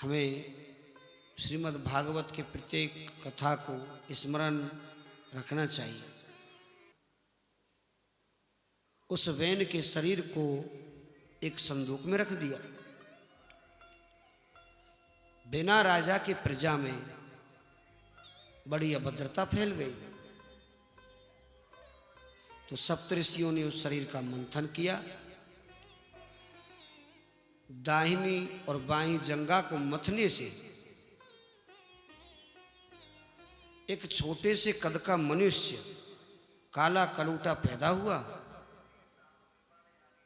हमें श्रीमद् भागवत के प्रत्येक कथा को स्मरण रखना चाहिए। उस वैन के शरीर को एक संदूक में रख दिया। बिना राजा के प्रजा में बड़ी अभद्रता फैल गई, तो सप्तऋषियों ने उस शरीर का मंथन किया। दाहिनी और बाईं जंगा को मथने से एक छोटे से कद का मनुष्य काला कलूटा पैदा हुआ।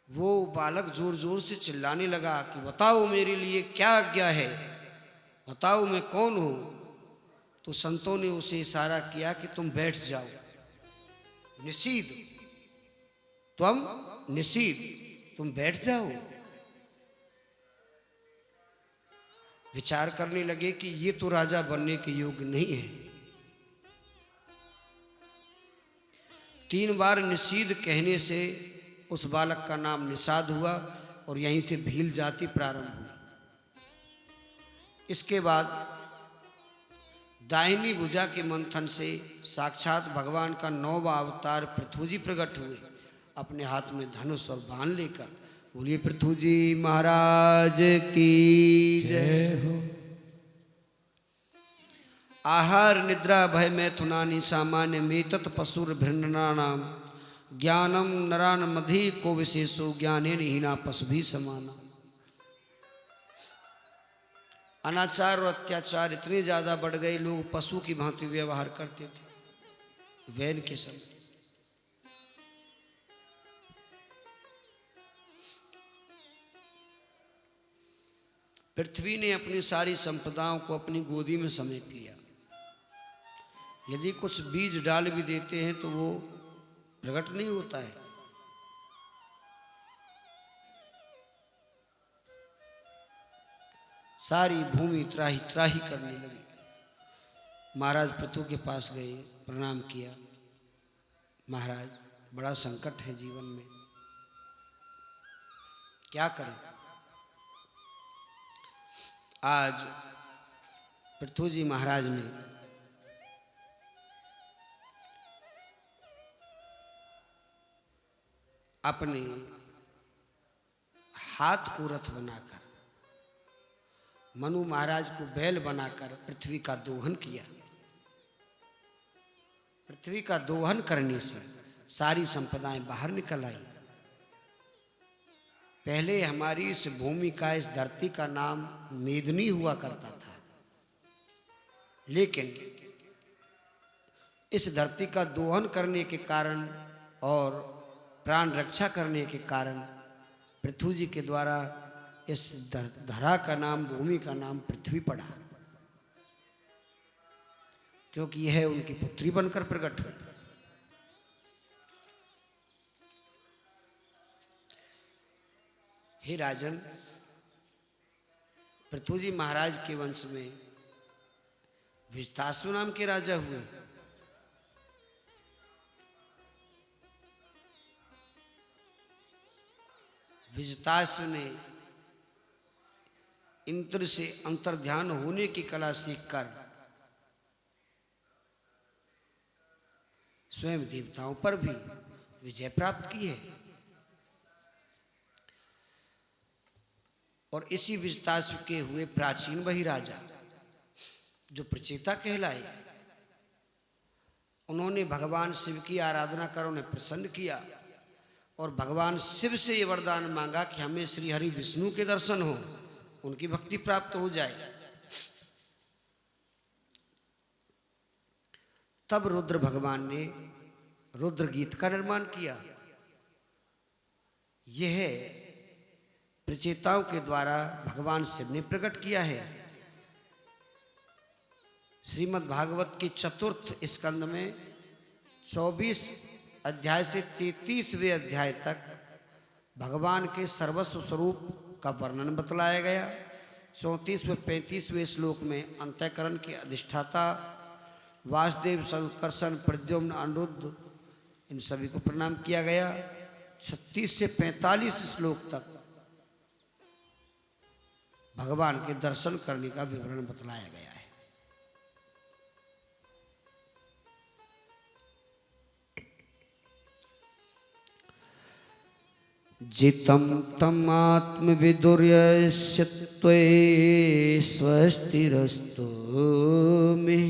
वो बालक जोर जोर से चिल्लाने लगा कि बताओ मेरे लिए क्या आज्ञा है, बताओ मैं कौन हूं। तो संतों ने उसे इशारा किया कि तुम बैठ जाओ, निषीद, तुम बैठ जाओ। विचार करने लगे कि ये तो राजा बनने के योग्य नहीं है। 3 बार निषीद कहने से उस बालक का नाम निषाद हुआ और यहीं से भील जाति प्रारंभ हुई। इसके बाद दाहिनी भुजा के मंथन से साक्षात भगवान का 9वां अवतार पृथ्वी प्रकट हुए, अपने हाथ में धनुष और बाण लेकर। बोलिए पृथ्वी महाराज की जय हो। आहार निद्रा भय मैथुनानि सामान्य मेतत पशुर भृन्नानाम ज्ञानम नरान मधि को विशेषो ज्ञानेन हीना पशु भी समाना। अनाचार और अत्याचार इतने ज्यादा बढ़ गए, लोग पशु की भांति व्यवहार करते थे वैन के समय। पृथ्वी ने अपनी सारी संपदाओं को अपनी गोदी में समेट लिया। यदि कुछ बीज डाल भी देते हैं तो वो प्रकट नहीं होता है। सारी भूमि त्राही त्राही करने लगी। महाराज पृथु के पास गए, प्रणाम किया। महाराज, बड़ा संकट है जीवन में, क्या करें। आज पृथु जी महाराज ने अपने हाथ को रथ बनाकर मनु महाराज को बैल बनाकर पृथ्वी का दोहन किया। पृथ्वी का दोहन करने से सारी संपदाएं बाहर निकल आई। पहले हमारी इस भूमि का, इस धरती का नाम मेदिनी हुआ करता था, लेकिन इस धरती का दोहन करने के कारण और प्राण रक्षा करने के कारण पृथ्वी जी के द्वारा इस धरा का नाम, भूमि का नाम पृथ्वी पड़ा, क्योंकि यह उनकी पुत्री बनकर प्रकट हुई। हे राजन, पृथु जी महाराज के वंश में विजतासु नाम के राजा हुए। विजतासु ने इंद्र से अंतर्ध्यान होने की कला सीखकर स्वयं देवताओं पर भी विजय प्राप्त की है। और इसी विजतासु के हुए प्राचीन वही राजा जो प्रचेता कहलाए। उन्होंने भगवान शिव की आराधना कर उन्हें प्रसन्न किया और भगवान शिव से ये वरदान मांगा कि हमें श्री हरि विष्णु के दर्शन हो, उनकी भक्ति प्राप्त हो जाए। तब रुद्र भगवान ने रुद्र गीत का निर्माण किया। यह प्रचेताओं के द्वारा भगवान शिव ने प्रकट किया है। श्रीमद् भागवत के 4th स्कंद में 24 अध्याय से 33वें अध्याय तक भगवान के सर्वस्व स्वरूप का वर्णन बतलाया गया। 34वें 35वें श्लोक में अंतःकरण के अधिष्ठाता वासुदेव, संकर्षण, प्रद्युम्न, अनिरुद्ध, इन सभी को प्रणाम किया गया। 36 से 45 श्लोक तक भगवान के दर्शन करने का विवरण बतलाया गया है। जितं तम् आत्मविदुर्यस्य त्वे स्वस्तिरस्तु मे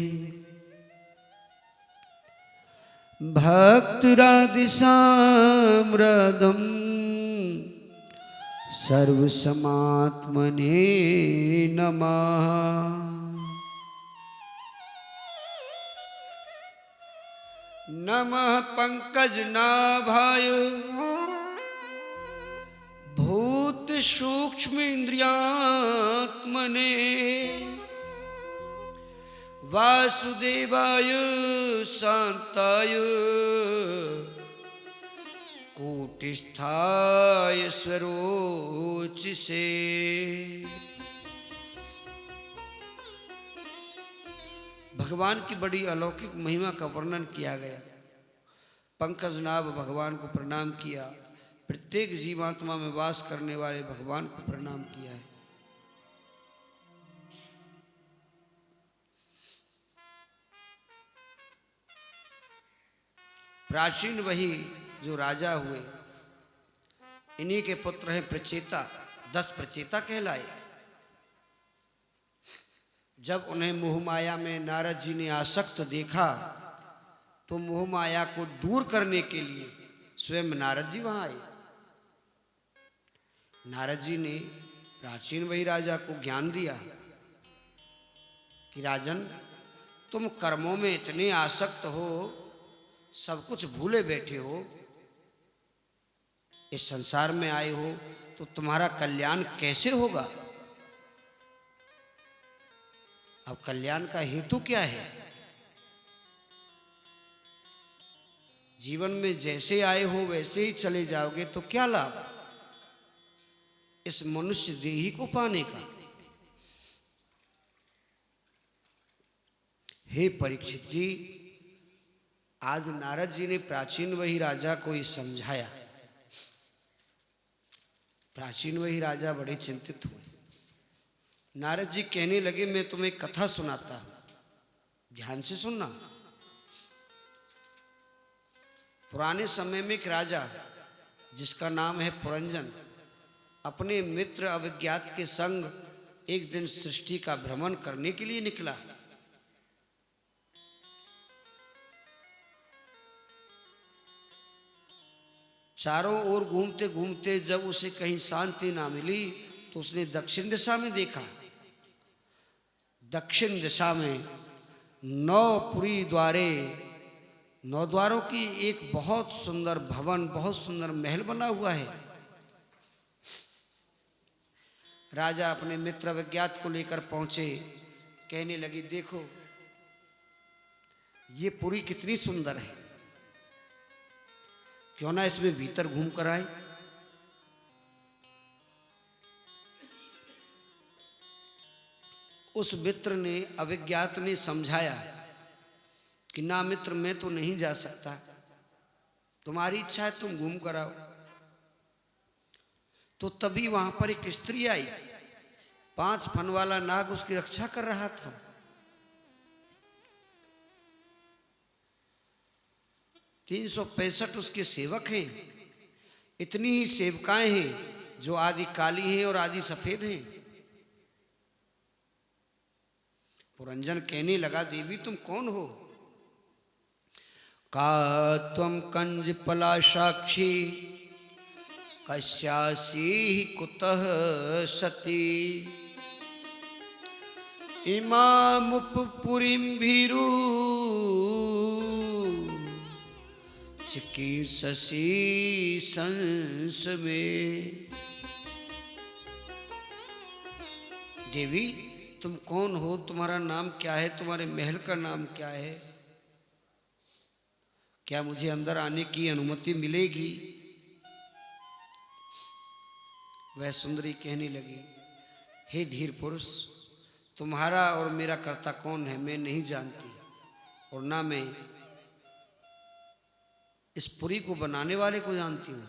भक्तिरादिसाम्रदं सर्वसमात्मने नमः। नमः पंकजनाभाय भूत सूक्ष्म इंद्रियात्मने वासुदेवाय शांताय कूटिस्थाय स्वरोचिषे। भगवान की बड़ी अलौकिक महिमा का वर्णन किया गया। पंकजनाभ भगवान को प्रणाम किया, प्रत्येक जीवात्मा में वास करने वाले भगवान को प्रणाम किया है। प्राचीन वही जो राजा हुए, इन्हीं के पुत्र हैं प्रचेता, 10 प्रचेता कहलाए। जब उन्हें मोह माया में नारद जी ने आसक्त देखा तो मोह माया को दूर करने के लिए स्वयं नारद जी वहां आए। नारद जी ने प्राचीन वही राजा को ज्ञान दिया कि राजन, तुम कर्मों में इतने आसक्त हो, सब कुछ भूले बैठे हो, इस संसार में आए हो तो तुम्हारा कल्याण कैसे होगा? अब कल्याण का हेतु क्या है? जीवन में जैसे आए हो वैसे ही चले जाओगे तो क्या लाभ इस मनुष्य देही को पाने का? हे परीक्षित जी, आज नारद जी ने प्राचीन वही राजा को ही समझाया। प्राचीन वही राजा बड़े चिंतित हुए। नारद जी कहने लगे, मैं तुम्हें कथा सुनाता हूं, ध्यान से सुनना। पुराने समय में एक राजा जिसका नाम है पुरंजन अपने मित्र अविज्ञात के संग एक दिन सृष्टि का भ्रमण करने के लिए निकला। चारों ओर घूमते घूमते जब उसे कहीं शांति ना मिली तो उसने दक्षिण दिशा में देखा। दक्षिण दिशा में 9 पुरी द्वारे, 9 द्वारों की एक बहुत सुंदर भवन, बहुत सुंदर महल बना हुआ है। राजा अपने मित्र अविज्ञात को लेकर पहुंचे। कहने लगी, देखो ये पुरी कितनी सुंदर है, क्यों ना इसमें भीतर घूम कर आए। उस मित्र ने, अविज्ञात ने समझाया कि ना मित्र, मैं तो नहीं जा सकता, तुम्हारी इच्छा है तुम घूम कर आओ। तो तभी वहां पर एक स्त्री आई। 5 फन वाला नाग उसकी रक्षा कर रहा था। तीन 365 उसके सेवक हैं। इतनी ही सेवकाएं हैं जो आदि काली हैं और आदि सफेद हैं। पुरंजन कहने लगा, देवी तुम कौन हो? का त्वं कंज पलाशाक्षी कस्यासी कुतः सती इमामुपपुरीं भीरू चिकीर्षसी संस में। देवी तुम कौन हो? तुम्हारा नाम क्या है? तुम्हारे महल का नाम क्या है? क्या मुझे अंदर आने की अनुमति मिलेगी? वह सुंदरी कहने लगी, हे धीर पुरुष, तुम्हारा और मेरा कर्ता कौन है मैं नहीं जानती, और ना मैं इस पुरी को बनाने वाले को जानती हूं।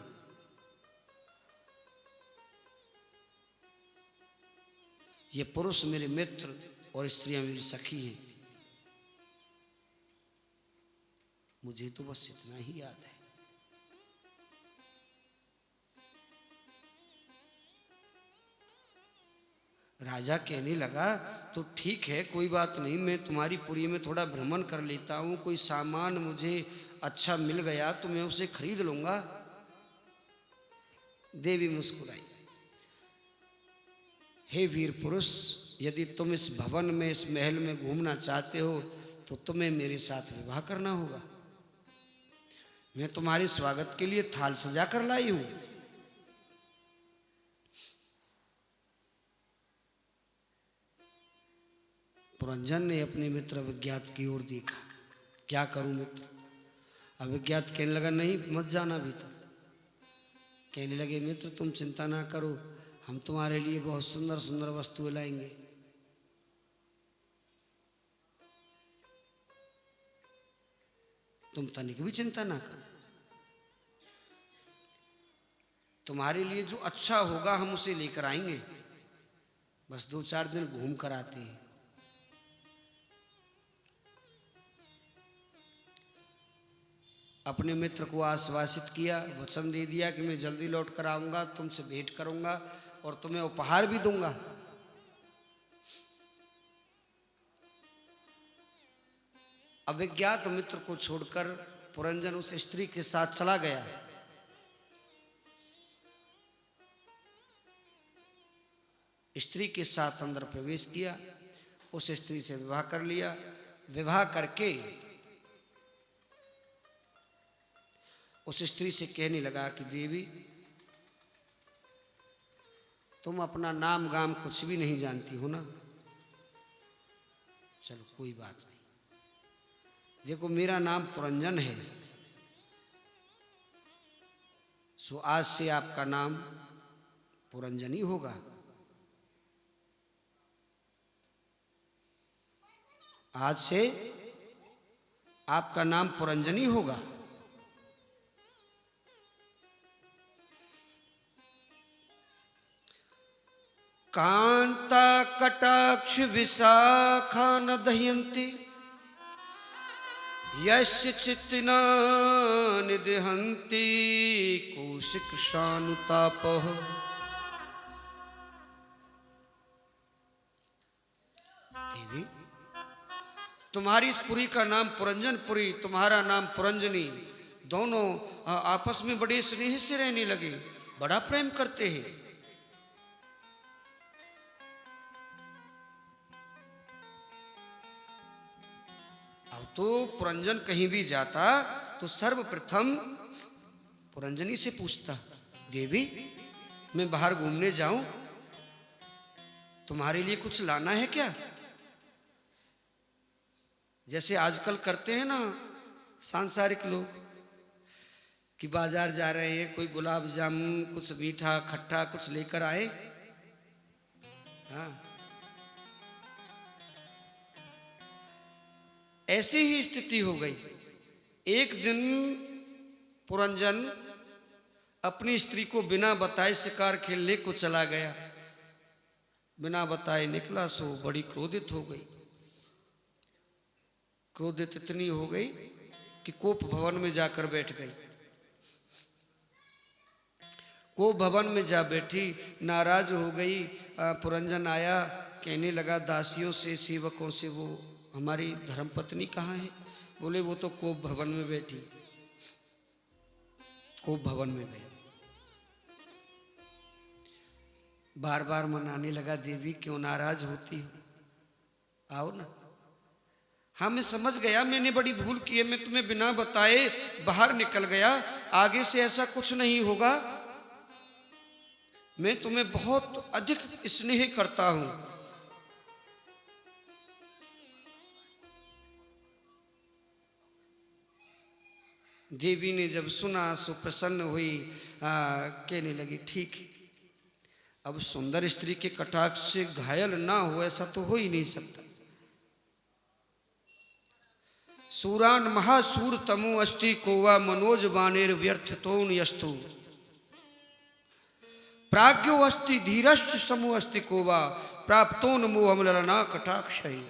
ये पुरुष मेरे मित्र और स्त्रियां मेरी सखी हैं। मुझे तो बस इतना ही याद है। राजा कहने लगा तो ठीक है, कोई बात नहीं, मैं तुम्हारी पुरी में थोड़ा भ्रमण कर लेता हूँ, कोई सामान मुझे अच्छा मिल गया तो मैं उसे खरीद लूंगा। देवी मुस्कुराई। हे वीर पुरुष, यदि तुम इस भवन में, इस महल में घूमना चाहते हो तो तुम्हें मेरे साथ विवाह करना होगा। मैं तुम्हारे स्वागत के लिए थाल सजा कर लाई हूं। पुरंजन ने अपने मित्र अविज्ञात की ओर देखा। क्या करूं मित्र? अविज्ञात कहने लगा, नहीं मत जाना भीतर। कहने लगे, मित्र तुम चिंता ना करो, हम तुम्हारे लिए बहुत सुंदर सुंदर वस्तुएं लाएंगे। तुम तनिक भी चिंता ना करो, तुम्हारे लिए जो अच्छा होगा हम उसे लेकर आएंगे, बस 2-4 दिन घूम कर आते हैं। अपने मित्र को आश्वासित किया, वचन दे दिया कि मैं जल्दी लौट कर आऊंगा, तुमसे भेंट करूंगा और तुम्हें उपहार भी दूंगा। अविज्ञात मित्र को छोड़कर पुरंजन उस स्त्री के साथ चला गया। स्त्री के साथ अंदर प्रवेश किया, उस स्त्री से विवाह कर लिया। विवाह करके उस स्त्री से कहने लगा कि देवी, तुम अपना नाम गाम कुछ भी नहीं जानती हो ना? चलो कोई बात नहीं, देखो मेरा नाम पुरंजन है, सो आज से आपका नाम पुरंजन ही होगा। आज से आपका नाम पुरंजन ही होगा। कांता कटाक्ष विशाखा न दह्यन्ति यस्य चित्तिना निदहन्ति कौशिक शानुतापः। देवी, तुम्हारी इस पुरी का नाम पुरंजनपुरी, तुम्हारा नाम पुरंजनी, दोनों आपस में बड़े स्नेह से रहने लगे, बड़ा प्रेम करते हैं। अब तो पुरंजन कहीं भी जाता तो सर्वप्रथम पुरंजनी से पूछता, देवी मैं बाहर घूमने जाऊं, तुम्हारे लिए कुछ लाना है क्या? जैसे आजकल करते हैं ना सांसारिक लोग कि बाजार जा रहे हैं, कोई गुलाब जामुन, कुछ मीठा खट्टा कुछ लेकर आए। हाँ, ऐसी ही स्थिति हो गई। एक दिन पुरंजन अपनी स्त्री को बिना बताए शिकार खेलने को चला गया। बिना बताए निकला, सो बड़ी क्रोधित हो गई। क्रोधित इतनी हो गई कि कोप भवन में जाकर बैठ गई। कोप भवन में जा बैठी, नाराज हो गई। पुरंजन आया, कहने लगा दासियों से, सेवकों से, वो हमारी धर्मपत्नी कहाँ है? बोले वो तो कोप भवन में बैठी। कोप भवन में गई, बार बार मनाने लगा, देवी क्यों नाराज होती हो, आओ ना। हाँ मैं समझ गया, मैंने बड़ी भूल की है, मैं तुम्हें बिना बताए बाहर निकल गया, आगे से ऐसा कुछ नहीं होगा। मैं तुम्हें बहुत अधिक स्नेह करता हूं। देवी ने जब सुना सो प्रसन्न हुई, कहने लगी ठीक, अब सुंदर स्त्री के कटाक्ष से घायल ना हो ऐसा तो हो ही नहीं सकता। सूरान महासूर तमु अस्ति कोवा मनोज बानेर व्यर्थतोन यस्तु प्राज्ञो अस्ति धीरश्च समु अस्ति कोवा प्राप्तो न मोहम ललना कटाक्षय।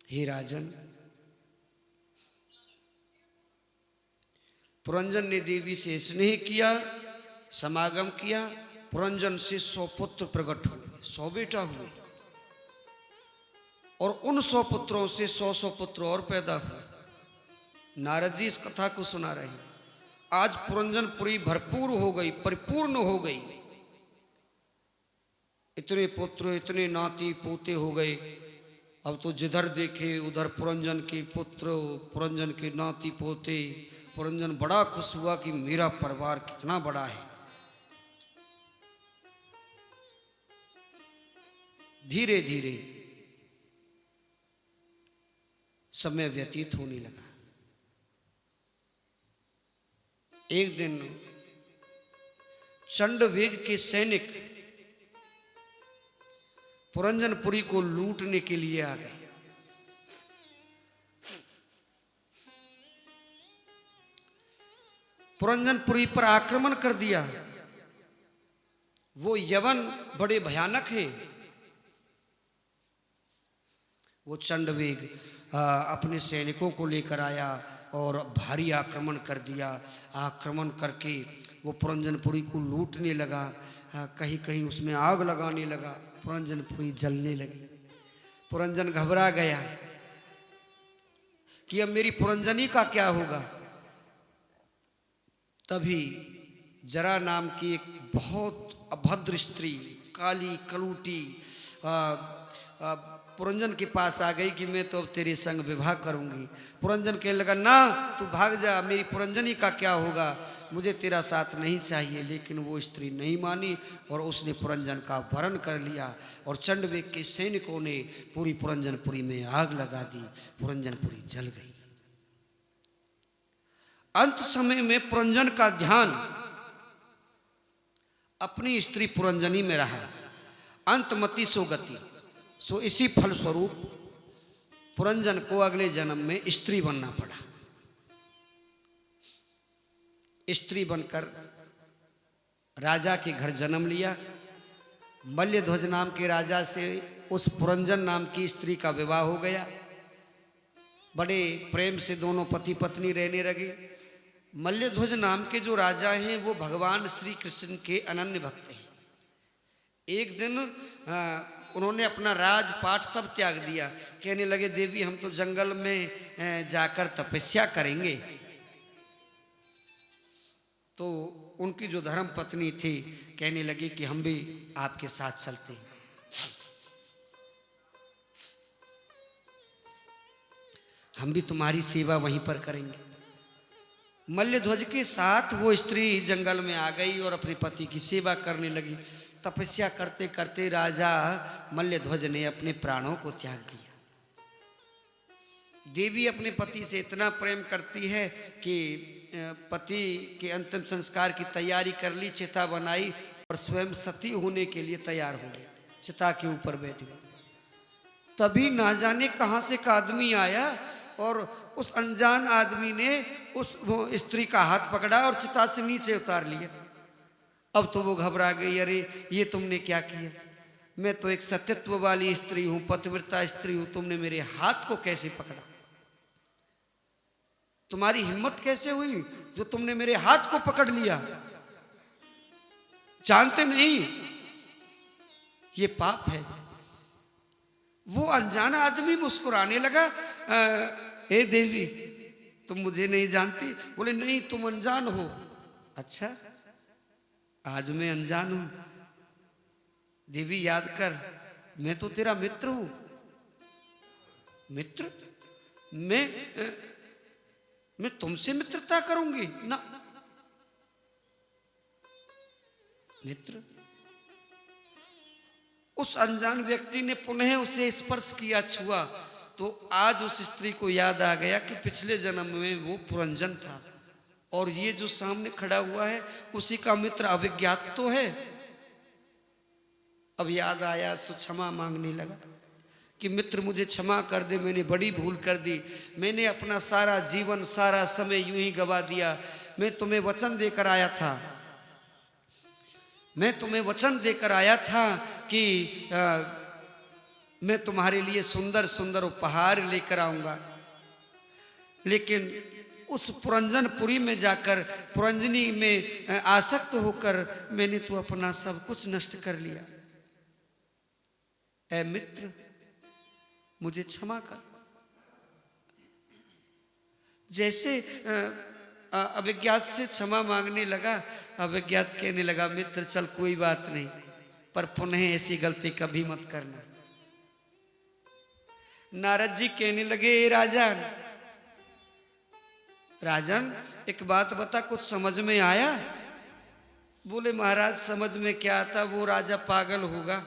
हे राजन, पुरंजन ने देवी से स्नेह किया, समागम किया। पुरंजन से 100 पुत्र प्रकट हुए, 100 बेटा हुए, और उन 100 पुत्रों से 100 पुत्र और पैदा हुए। नारद जी इस कथा को सुना रहे हैं। आज पुरंजनपुरी भरपूर हो गई, परिपूर्ण हो गई। इतने पुत्र, इतने नाती पोते हो गए। अब तो जिधर देखे उधर पुरंजन के पुत्र, पुरंजन के नाती पोते। पुरंजन बड़ा खुश हुआ कि मेरा परिवार कितना बड़ा है। धीरे धीरे समय व्यतीत होने लगा। एक दिन चंडवेग के सैनिक पुरंजनपुरी को लूटने के लिए आ गए। पुरंजनपुरी पर आक्रमण कर दिया। वो यवन बड़े भयानक हैं। वो चंडवेग अपने सैनिकों को लेकर आया और भारी आक्रमण कर दिया। आक्रमण करके वो पुरंजनपुरी को लूटने लगा। कहीं कहीं उसमें आग लगाने लगा। पुरंजनपुरी जलने लगी। पुरंजन घबरा गया कि अब मेरी पुरंजनी का क्या होगा। तभी जरा नाम की एक बहुत अभद्र स्त्री, काली कलूटी, पुरंजन के पास आ गई कि मैं तो अब तेरे संग विवाह करूंगी। पुरंजन कहने लगा, ना तू भाग जा, मेरी पुरंजनी का क्या होगा, मुझे तेरा साथ नहीं चाहिए। लेकिन वो स्त्री नहीं मानी और उसने पुरंजन का वरण कर लिया। और चंडवेग के सैनिकों ने पूरी पुरंजनपुरी में आग लगा दी। पुरंजनपुरी जल गई। अंत समय में पुरंजन का ध्यान अपनी स्त्री पुरंजनी में रहा। अंतमति सो गति। सो इसी फलस्वरूप पुरंजन को अगले जन्म में स्त्री बनना पड़ा। स्त्री बनकर राजा के घर जन्म लिया। मल्यध्वज नाम के राजा से उस पुरंजन नाम की स्त्री का विवाह हो गया। बड़े प्रेम से दोनों पति पत्नी रहने लगे। मल्यध्वज नाम के जो राजा हैं वो भगवान श्री कृष्ण के अनन्य भक्त हैं। एक दिन उन्होंने अपना राजपाट सब त्याग दिया। कहने लगे, देवी हम तो जंगल में जाकर तपस्या करेंगे। तो उनकी जो धर्म पत्नी थी कहने लगी कि हम भी आपके साथ चलते हैं। हम भी तुम्हारी सेवा वहीं पर करेंगे। मल्यध्वज के साथ वो स्त्री जंगल में आ गई और अपने पति की सेवा करने लगी। तपस्या करते करते राजा मल्यध्वज ने अपने प्राणों को त्याग दिया। देवी अपने पति से इतना प्रेम करती है कि पति के अंतिम संस्कार की तैयारी कर ली, चिता बनाई और स्वयं सती होने के लिए तैयार हो गई। चिता के ऊपर बैठ गई। तभी ना जाने कहां से एक आदमी आया और उस अनजान आदमी ने उस स्त्री का हाथ पकड़ा और चिता से नीचे उतार लिया। अब तो वो घबरा गई। अरे ये तुमने क्या किया? मैं तो एक सत्यत्व वाली स्त्री हूं, पतिव्रता स्त्री हूं, तुमने मेरे हाथ को कैसे पकड़ा? तुम्हारी हिम्मत कैसे हुई जो तुमने मेरे हाथ को पकड़ लिया? जानते नहीं ये पाप है। वो अनजाना आदमी मुस्कुराने लगा। हे देवी तुम मुझे नहीं जानती? बोले नहीं, तुम अनजान हो। अच्छा, आज मैं अनजान हूं। देवी याद कर, मैं तो तेरा मित्र हूं। मित्र? मैं तुमसे मित्रता करूंगी ना? मित्र? उस अनजान व्यक्ति ने पुनः उसे स्पर्श किया, छुआ, तो आज उस स्त्री को याद आ गया कि पिछले जन्म में वो पुरंजन था और ये जो सामने खड़ा हुआ है उसी का मित्र अविज्ञात तो है। अब याद आया, सो क्षमा मांगने लगा कि मित्र मुझे क्षमा कर दे, मैंने बड़ी भूल कर दी, मैंने अपना सारा जीवन सारा समय यूं ही गवा दिया। मैं तुम्हें वचन देकर आया था, मैं तुम्हें वचन देकर आया था कि मैं तुम्हारे लिए सुंदर सुंदर उपहार लेकर आऊंगा, लेकिन उस पुरंजनपुरी में जाकर पुरंजनी में आसक्त होकर मैंने तो अपना सब कुछ नष्ट कर लिया। ऐ मित्र मुझे क्षमा कर। जैसे अविज्ञात से क्षमा मांगने लगा, अविज्ञात कहने लगा मित्र चल कोई बात नहीं, पर पुनः ऐसी गलती कभी मत करना। नारद जी कहने लगे राजन, राजन एक बात बता, कुछ समझ में आया? बोले महाराज समझ में क्या आता, वो राजा पागल होगा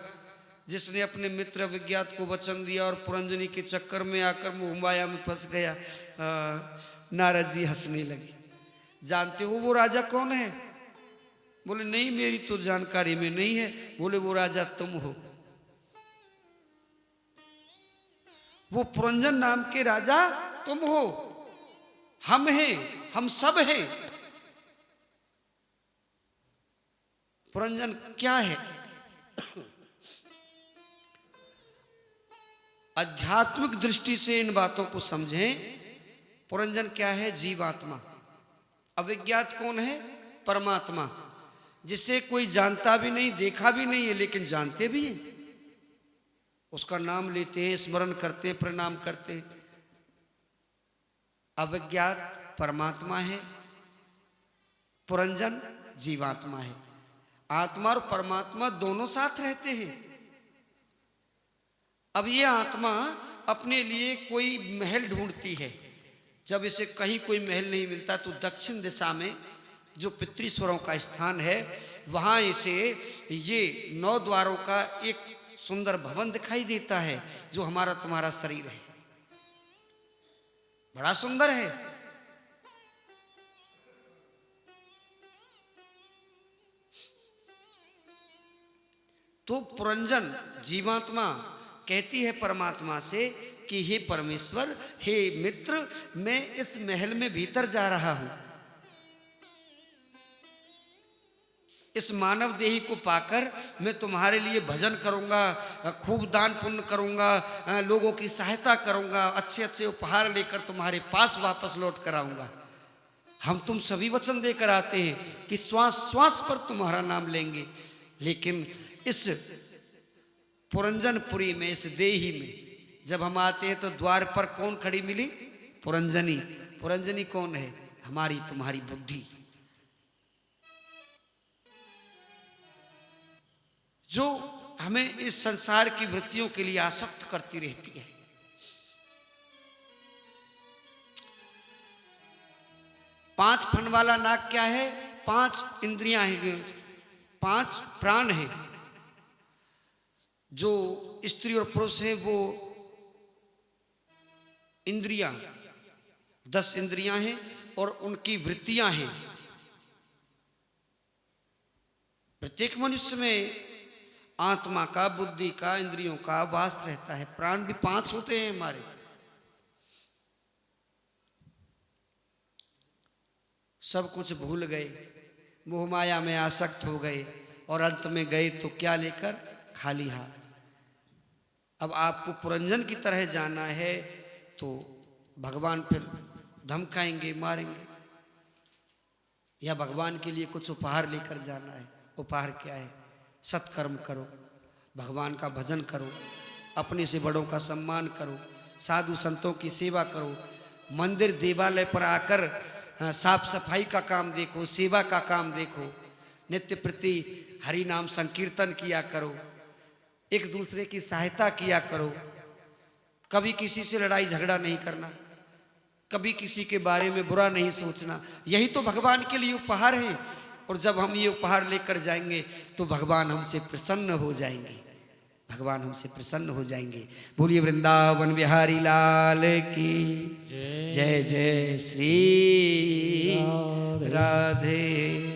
जिसने अपने मित्र अविज्ञात को वचन दिया और पुरंजनी के चक्कर में आकर मोहमाया में फंस गया। नारद जी हंसने लगे। जानते हो वो राजा कौन है? बोले नहीं मेरी तो जानकारी में नहीं है। बोले वो राजा तुम हो। वो पुरंजन नाम के राजा तुम हो, हम हैं, हम सब हैं। पुरंजन क्या है? आध्यात्मिक दृष्टि से इन बातों को समझें। पुरंजन क्या है? जीवात्मा। अविज्ञात कौन है? परमात्मा, जिसे कोई जानता भी नहीं, देखा भी नहीं है, लेकिन जानते भी हैं। उसका नाम लेते हैं, स्मरण करते हैं, प्रणाम करते हैं। अविज्ञात परमात्मा है, पुरंजन जीवात्मा है। आत्मा और परमात्मा दोनों साथ रहते हैं। अब ये आत्मा अपने लिए कोई महल ढूंढती है। जब इसे कहीं कोई महल नहीं मिलता तो दक्षिण दिशा में जो पितृश्वरों का स्थान है वहां इसे ये 9 द्वारों का एक सुंदर भवन दिखाई देता है, जो हमारा तुम्हारा शरीर है। बड़ा सुंदर है। तो पुरंजन जीवात्मा कहती है परमात्मा से कि हे परमेश्वर, हे मित्र, मैं इस महल में भीतर जा रहा हूं। इस मानव देही को पाकर मैं तुम्हारे लिए भजन करूंगा, खूब दान पुण्य करूंगा, लोगों की सहायता करूंगा, अच्छे अच्छे उपहार लेकर तुम्हारे पास वापस लौट कर आऊंगा। हम तुम सभी वचन देकर आते हैं कि श्वास श्वास पर तुम्हारा नाम लेंगे, लेकिन इस पुरंजनपुरी में, इस देही में जब हम आते हैं तो द्वार पर कौन खड़ी मिली? पुरंजनी। पुरंजनी कौन है? हमारी तुम्हारी बुद्धि, जो हमें इस संसार की वृत्तियों के लिए आसक्त करती रहती है। पांच फन वाला नाग क्या है? 5 इंद्रियां हैं, 5 प्राण हैं। जो स्त्री और पुरुष हैं वो इंद्रियां, 10 इंद्रियां हैं और उनकी वृत्तियां हैं। प्रत्येक मनुष्य में आत्मा का, बुद्धि का, इंद्रियों का वास रहता है। प्राण भी 5 होते हैं हमारे। सब कुछ भूल गए, मोह माया में आसक्त हो गए और अंत में गए तो क्या लेकर? खाली हाथ। अब आपको पुरंजन की तरह जाना है तो भगवान फिर धमकाएंगे, मारेंगे, या भगवान के लिए कुछ उपहार लेकर जाना है। उपहार क्या है? सत्कर्म करो, भगवान का भजन करो, अपने से बड़ों का सम्मान करो, साधु संतों की सेवा करो, मंदिर देवालय पर आकर साफ सफाई का काम देखो, सेवा का काम देखो, नित्य प्रति हरि नाम संकीर्तन किया करो, एक दूसरे की सहायता किया करो। कभी किसी से लड़ाई झगड़ा नहीं करना, कभी किसी के बारे में बुरा नहीं सोचना। यही तो भगवान के लिए उपहार है। और जब हम ये उपहार लेकर जाएंगे तो भगवान हमसे प्रसन्न हो जाएंगे, भगवान हमसे प्रसन्न हो जाएंगे। बोलिए वृंदावन बिहारी लाल की जय। जय श्री राधे।